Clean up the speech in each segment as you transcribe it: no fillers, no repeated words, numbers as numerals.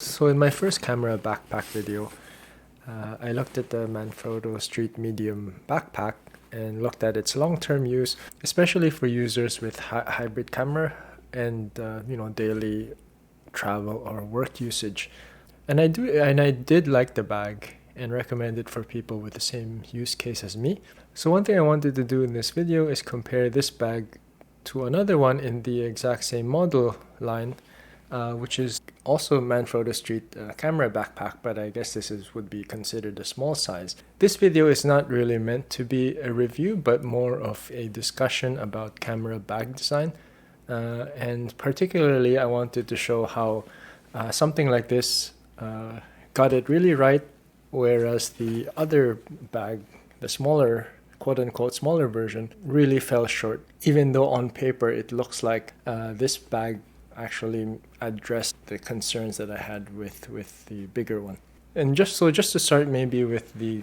So in my first camera backpack video, I looked at the Manfrotto Street Medium backpack and looked at its long-term use, especially for users with hybrid camera and daily travel or work usage. And I did like the bag and recommend it for people with the same use case as me. So one thing I wanted to do in this video is compare this bag to another one in the exact same model line, which is also Manfrotto Street camera backpack, but I guess would be considered a small size. This video is not really meant to be a review, but more of a discussion about camera bag design. And particularly, I wanted to show how something like this got it really right, whereas the other bag, the smaller, quote-unquote smaller version, really fell short, even though on paper it looks like this bag actually addressed the concerns that I had with the bigger one. And just to start maybe with the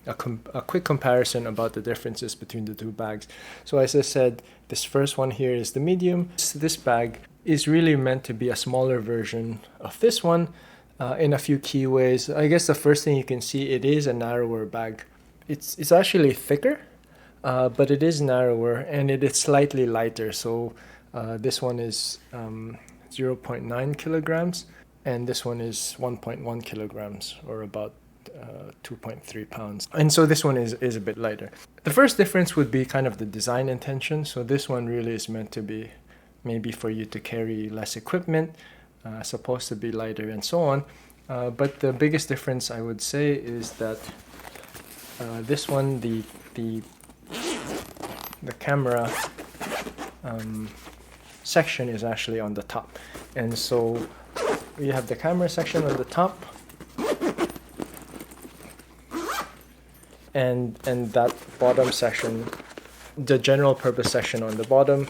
a quick comparison about the differences between the two bags. So as I said, this first one here is the medium. This bag is really meant to be a smaller version of this one in a few key ways. I guess the first thing you can see, it is a narrower bag. It's actually thicker, but it is narrower and it is slightly lighter. So this one is 0.9 kilograms, and this one is 1.1 kilograms, or about 2.3 pounds. And so this one is a bit lighter. The first difference would be kind of the design intention. So this one really is meant to be maybe for you to carry less equipment, supposed to be lighter and so on. But the biggest difference I would say is that this one, the camera section is actually on the top, and so we have the camera section on the top, and that bottom section, the general purpose section on the bottom,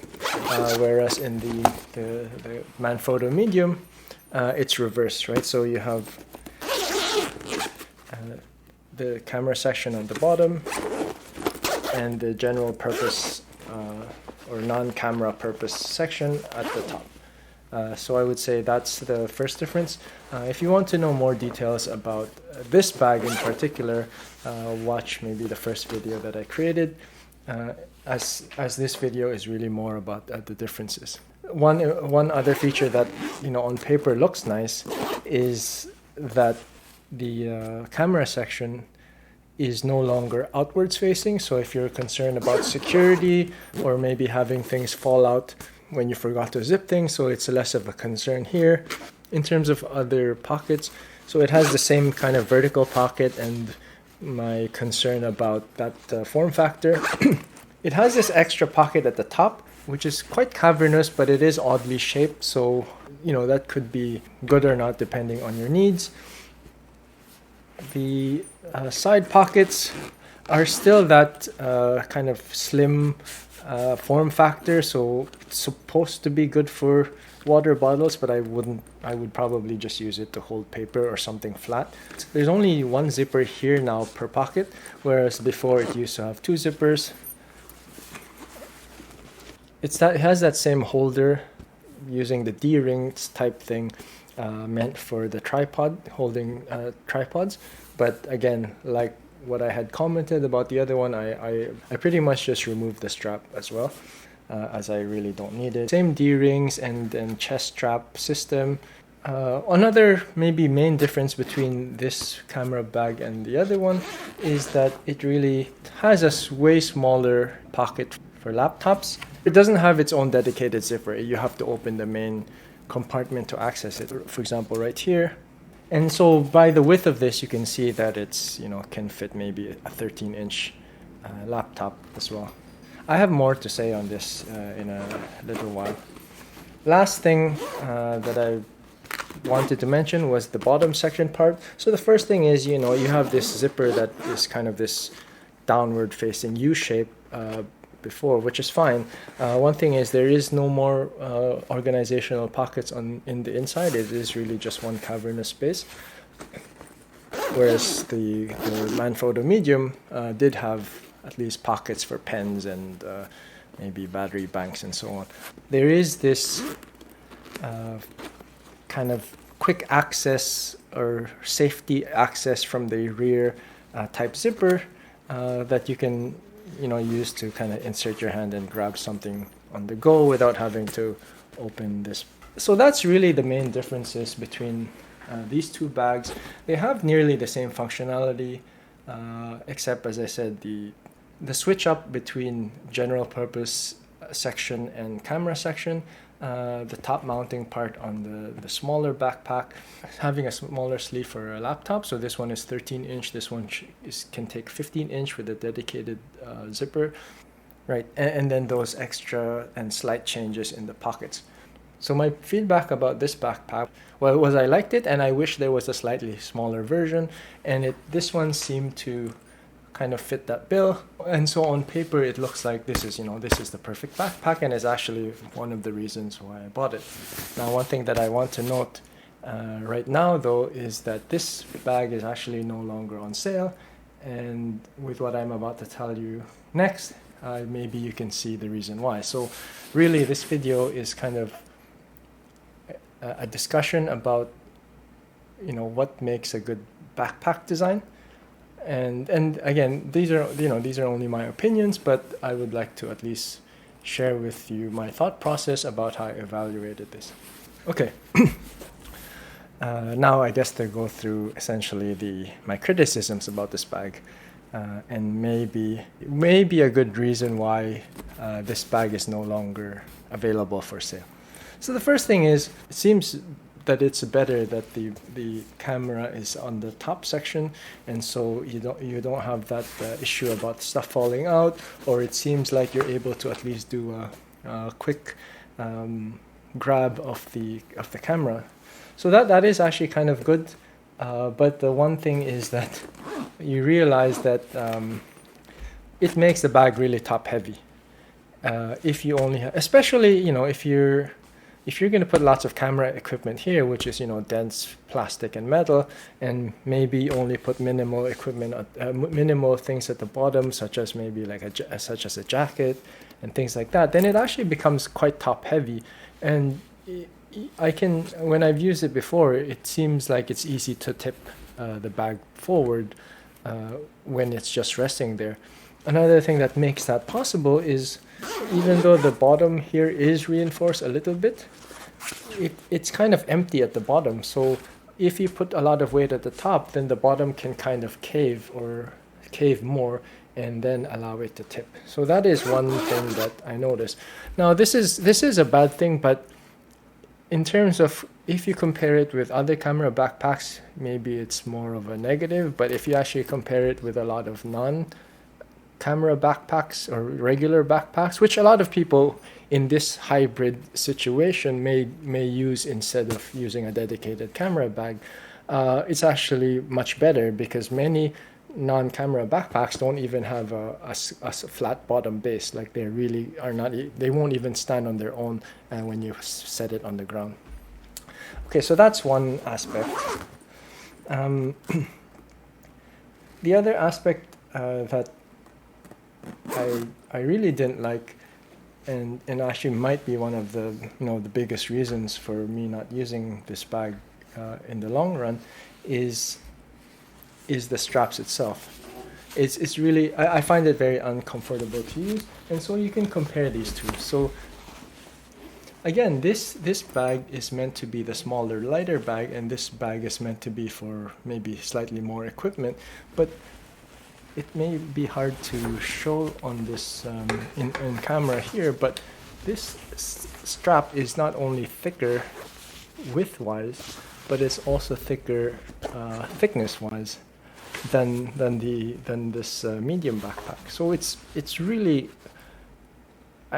whereas in the Manfrotto Medium, it's reversed, right? So you have the camera section on the bottom and the general purpose or non-camera purpose section at the top. So I would say that's the first difference. If you want to know more details about this bag in particular, watch maybe the first video that I created, as this video is really more about the differences. One other feature that on paper looks nice is that the camera section is no longer outwards facing. So if you're concerned about security or maybe having things fall out when you forgot to zip things, so it's less of a concern here. In terms of other pockets, so it has the same kind of vertical pocket, and my concern about that form factor. It has this extra pocket at the top, which is quite cavernous, but it is oddly shaped, so that could be good or not depending on your needs. The side pockets are still that kind of slim form factor, so it's supposed to be good for water bottles, but I would probably just use it to hold paper or something flat. There's only one zipper here now per pocket, whereas before it used to have two zippers. It has that same holder using the D-rings type thing, meant for the tripod, holding tripods. But again, like what I had commented about the other one, I pretty much just removed the strap as well, as I really don't need it. Same D-rings and chest strap system. Another maybe main difference between this camera bag and the other one is that it really has a way smaller pocket for laptops. It doesn't have its own dedicated zipper. You have to open the main compartment to access it, for example right here. And so by the width of this, you can see that it's can fit maybe a 13-inch laptop as well. I have more to say on this in a little while. Last thing that I wanted to mention was the bottom section part. So the first thing is you have this zipper that is kind of this downward facing U shape before, which is fine. One thing is there is no more organizational pockets in the inside. It is really just one cavernous space, whereas the Manfrotto Medium did have at least pockets for pens and maybe battery banks and so on. There is this kind of quick access or safety access from the rear type zipper that you can use to kind of insert your hand and grab something on the go without having to open this. So that's really the main differences between these two bags. They have nearly the same functionality, except, as I said, the switch up between general purpose section and camera section. The top mounting part on the smaller backpack, having a smaller sleeve for a laptop. So this one is 13-inch. This one can take 15-inch with a dedicated zipper, right? And then those extra and slight changes in the pockets. So my feedback about this backpack, well, was I liked it, and I wish there was a slightly smaller version. And this one seemed to kind of fit that bill, and so on paper it looks like this is the perfect backpack, and is actually one of the reasons why I bought it. Now, one thing that I want to note right now though is that this bag is actually no longer on sale, and with what I'm about to tell you next, maybe you can see the reason why. So really this video is kind of a discussion about what makes a good backpack design. And again, these are only my opinions, but I would like to at least share with you my thought process about how I evaluated this. Okay. Now I guess to go through essentially my criticisms about this bag, and maybe a good reason why this bag is no longer available for sale. So the first thing is, it seems that it's better that the camera is on the top section, and so you don't have that issue about stuff falling out, or it seems like you're able to at least do a quick grab of the camera. So that is actually kind of good, but the one thing is that you realize that it makes the bag really top heavy. If you only have, especially if you're going to put lots of camera equipment here, which is dense plastic and metal, and maybe only put minimal equipment, minimal things at the bottom, such as maybe like such as a jacket and things like that, then it actually becomes quite top heavy. And when I've used it before, it seems like it's easy to tip the bag forward when it's just resting there. Another thing that makes that possible is, even though the bottom here is reinforced a little bit, it's kind of empty at the bottom. So if you put a lot of weight at the top, then the bottom can kind of cave more, and then allow it to tip. So that is one thing that I noticed. Now this is a bad thing, but in terms of, if you compare it with other camera backpacks, maybe it's more of a negative. But if you actually compare it with a lot of non-camera backpacks or regular backpacks, which a lot of people in this hybrid situation may use instead of using a dedicated camera bag, it's actually much better, because many non-camera backpacks don't even have a flat bottom base. Like they really are not, they won't even stand on their own when you set it on the ground. Okay, so that's one aspect. The other aspect that I really didn't like, and actually might be one of the the biggest reasons for me not using this bag in the long run, is the straps itself. It's really, I find it very uncomfortable to use, and so you can compare these two. So again, this bag is meant to be the smaller, lighter bag, and this bag is meant to be for maybe slightly more equipment, but it may be hard to show on this in camera here, but this strap is not only thicker width-wise, but it's also thicker thickness-wise than this medium backpack. So it's really,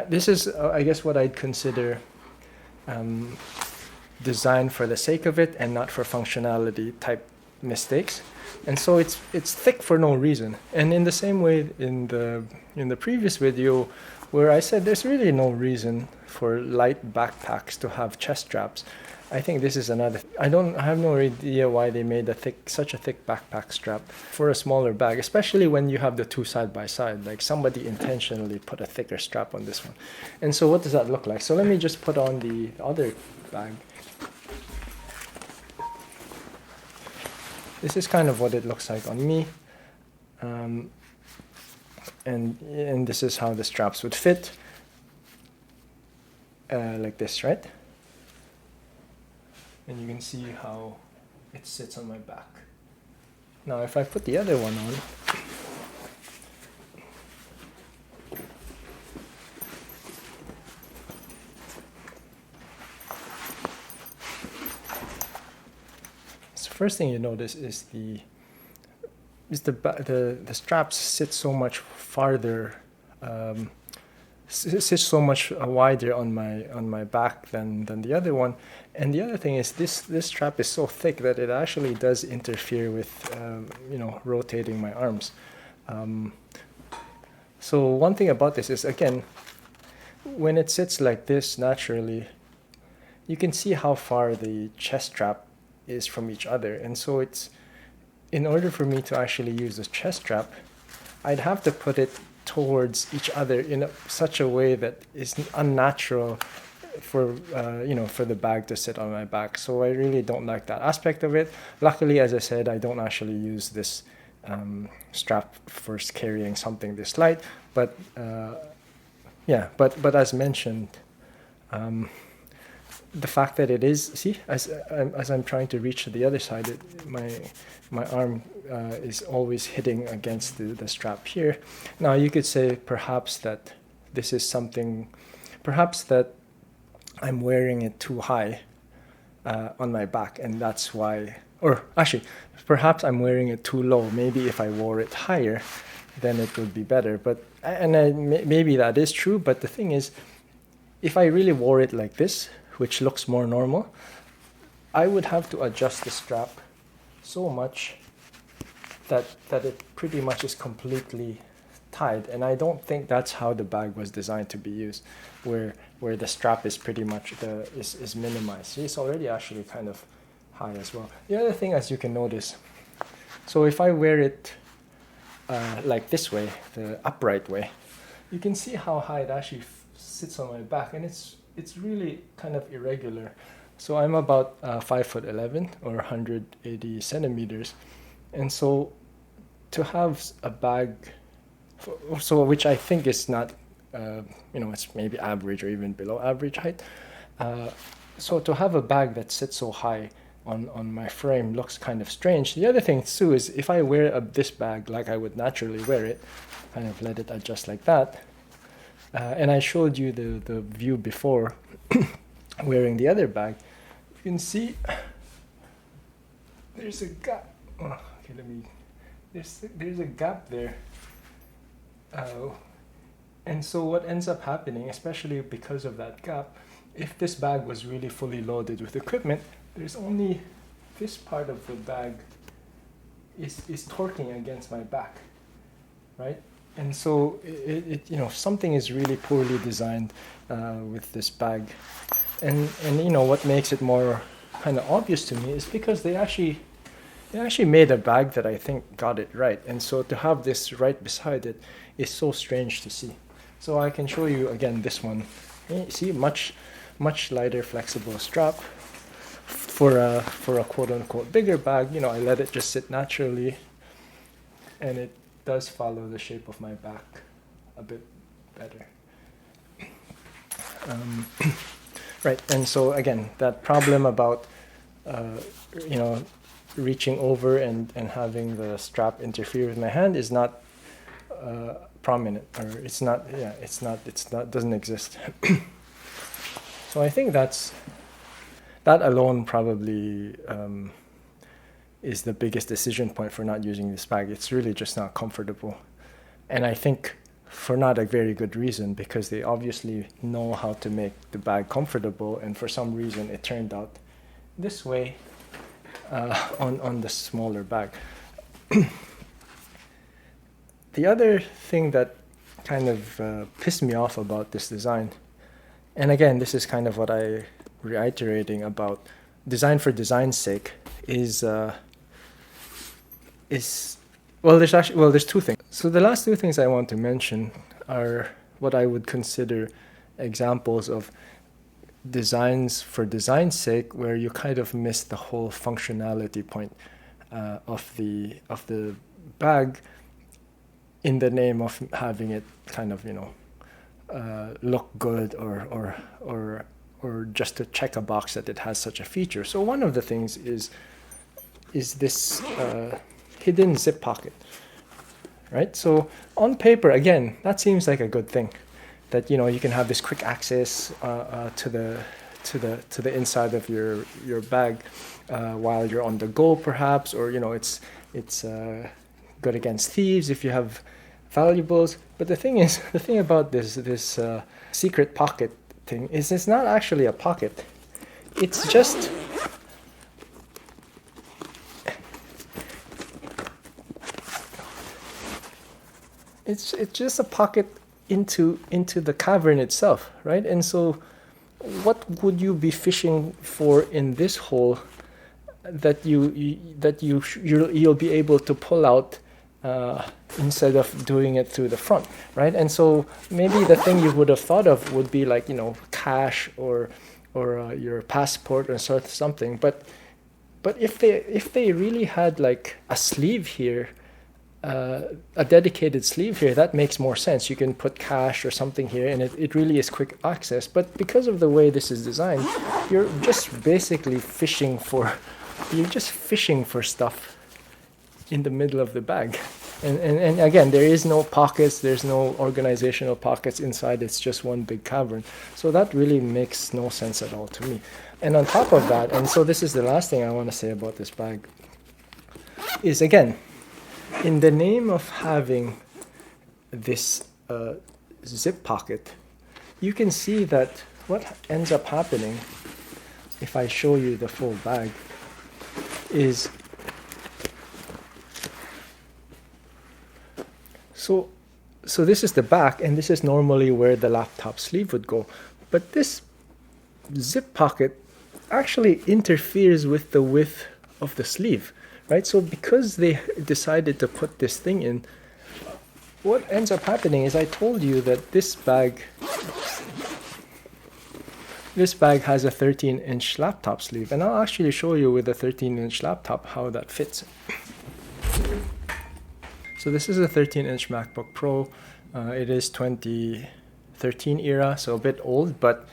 this is I guess what I'd consider designed for the sake of it and not for functionality type mistakes. And so it's thick for no reason. And in the same way in the previous video, where I said there's really no reason for light backpacks to have chest straps, I think this is another. I have no idea why they made such a thick backpack strap for a smaller bag, especially when you have the two side by side. Like somebody intentionally put a thicker strap on this one. And so what does that look like? So let me just put on the other bag. this is kind of what it looks like on me. And this is how the straps would fit, like this, right? And you can see how it sits on my back. Now if I put the other one on, so first thing you notice is the straps sit so much farther, sits so much wider on my back than the other one. And the other thing is this strap is so thick that it actually does interfere with rotating my arms. So one thing about this is, again, when it sits like this naturally, you can see how far the chest strap is from each other. And so it's, in order for me to actually use this chest strap, I'd have to put it towards each other in such a way that is unnatural for for the bag to sit on my back. So I really don't like that aspect of it. Luckily, as I said, I don't actually use this strap for carrying something this light. But but as mentioned, the fact that it is, see, as I'm trying to reach to the other side, my arm is always hitting against the strap here. Now you could say perhaps that this is something, perhaps that I'm wearing it too high on my back, and that's why, or actually, perhaps I'm wearing it too low. Maybe if I wore it higher, then it would be better. But maybe that is true. But the thing is, if I really wore it like this, which looks more normal, I would have to adjust the strap so much that it pretty much is completely tied. And I don't think that's how the bag was designed to be used, where the strap is pretty much is minimized. See, it's already actually kind of high as well. The other thing, as you can notice, so if I wear it like this way, the upright way, you can see how high it actually sits on my back, and it's really kind of irregular. So I'm about 5'11" or 180 centimeters, and so to have a bag, which I think is not, it's maybe average or even below average height. So to have a bag that sits so high on my frame looks kind of strange. The other thing too is, if I wear this bag like I would naturally wear it, kind of let it adjust like that. And I showed you the view before wearing the other bag. You can see there's a gap. Oh, okay, there's a gap there. And so what ends up happening, especially because of that gap, if this bag was really fully loaded with equipment, there's only this part of the bag is torquing against my back, right? And so something is really poorly designed with this bag. And what makes it more kind of obvious to me is because they actually made a bag that I think got it right. And so to have this right beside it is so strange to see. So I can show you again this one. See, much lighter, flexible strap for a quote unquote bigger bag. I let it just sit naturally, and it does follow the shape of my back a bit better. Right, and so again, that problem about reaching over and having the strap interfere with my hand is not prominent, or it's not doesn't exist. So I think that alone probably is the biggest decision point for not using this bag. It's really just not comfortable, and I think for not a very good reason, because they obviously know how to make the bag comfortable, and for some reason it turned out this way on the smaller bag. The other thing that kind of pissed me off about this design, and again, this is kind of what I reiterating about design for design's sake, is there's two things. So the last two things I want to mention are what I would consider examples of designs for design's sake, where you kind of miss the whole functionality point. of the bag in the name of having it kind of, look good, or just to check a box that it has such a feature. So one of the things is this hidden zip pocket, right? So on paper, again, that seems like a good thing, that you can have this quick access to the inside of your bag while you're on the go, perhaps, or it's good against thieves if you have valuables. But the thing about this secret pocket thing is it's not actually a pocket. It's just a pocket into the cavern itself, right? And so what would you be fishing for in this hole that you'll be able to pull out instead of doing it through the front, right? And so maybe the thing you would have thought of would be like cash or your passport or sort of something. But if they really had like a sleeve here, a dedicated sleeve here, that makes more sense. You can put cash or something here, and it really is quick access. But because of the way this is designed, you're just basically fishing for stuff in the middle of the bag. And again, there is no pockets, there's no organizational pockets inside, it's just one big cavern. So that really makes no sense at all to me. And on top of that, and so this is the last thing I want to say about this bag, is again, in the name of having this zip pocket, you can see that what ends up happening, if I show you the full bag, is so this is the back, and this is normally where the laptop sleeve would go. But this zip pocket actually interferes with the width of the sleeve, right? So because they decided to put this thing in, what ends up happening is, I told you that this bag has a 13-inch laptop sleeve, and I'll actually show you with a 13-inch laptop how that fits. So this is a 13-inch MacBook Pro. It is 2013 era, so a bit old, but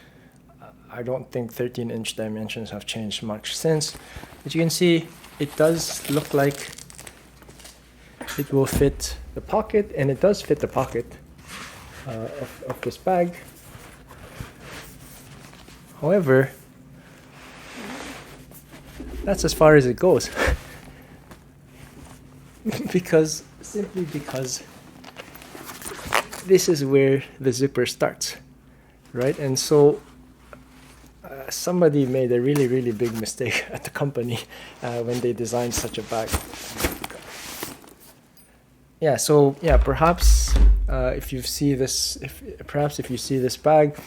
I don't think 13-inch dimensions have changed much since. As you can see, it does look like it will fit the pocket, and it does fit the pocket of this bag. However, that's as far as it goes. Simply because this is where the zipper starts, right? And so somebody made a really, really big mistake at the company when they designed such a bag. Yeah, so yeah, perhaps if you see this bag,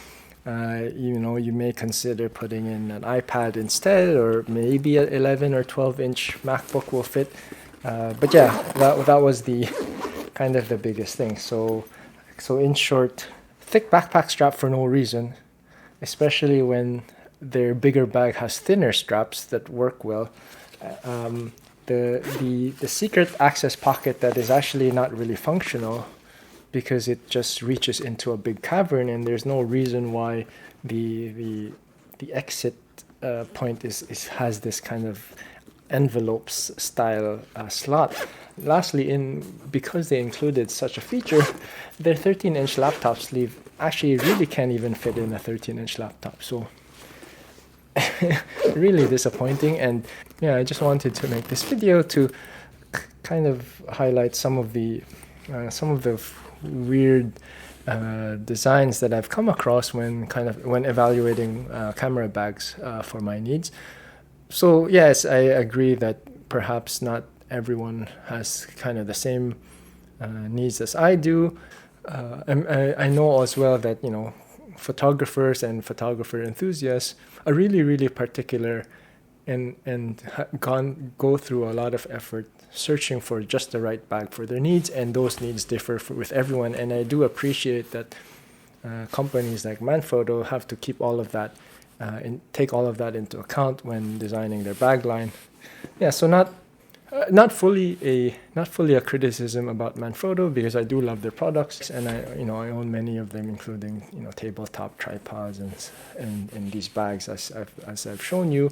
you may consider putting in an iPad instead, or maybe an 11 or 12-inch MacBook will fit. But yeah, that was the kind of the biggest thing. So in short, thick backpack strap for no reason, especially when their bigger bag has thinner straps that work well. The secret access pocket that is actually not really functional, because it just reaches into a big cavern, and there's no reason why the exit point has this kind of envelopes style slot. Lastly, because they included such a feature, their 13-inch laptop sleeve actually really can't even fit in a 13-inch laptop. So really disappointing. And yeah, I just wanted to make this video to kind of highlight some of the weird designs that I've come across when evaluating camera bags for my needs. So yes, I agree that perhaps not everyone has kind of the same needs as I do. I know as well that photographers and photographer enthusiasts are really, really particular and go through a lot of effort searching for just the right bag for their needs, and those needs differ with everyone. And I do appreciate that companies like Manfrotto have to keep all of that and take all of that into account when designing their bag line. Yeah, so not Not fully a criticism about Manfrotto, because I do love their products, and I own many of them, including tabletop tripods and these bags as I've shown you.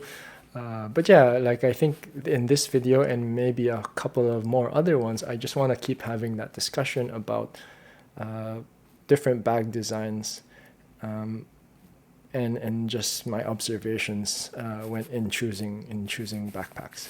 But yeah, like I think in this video and maybe a couple of more other ones, I just want to keep having that discussion about different bag designs, and just my observations when in choosing backpacks.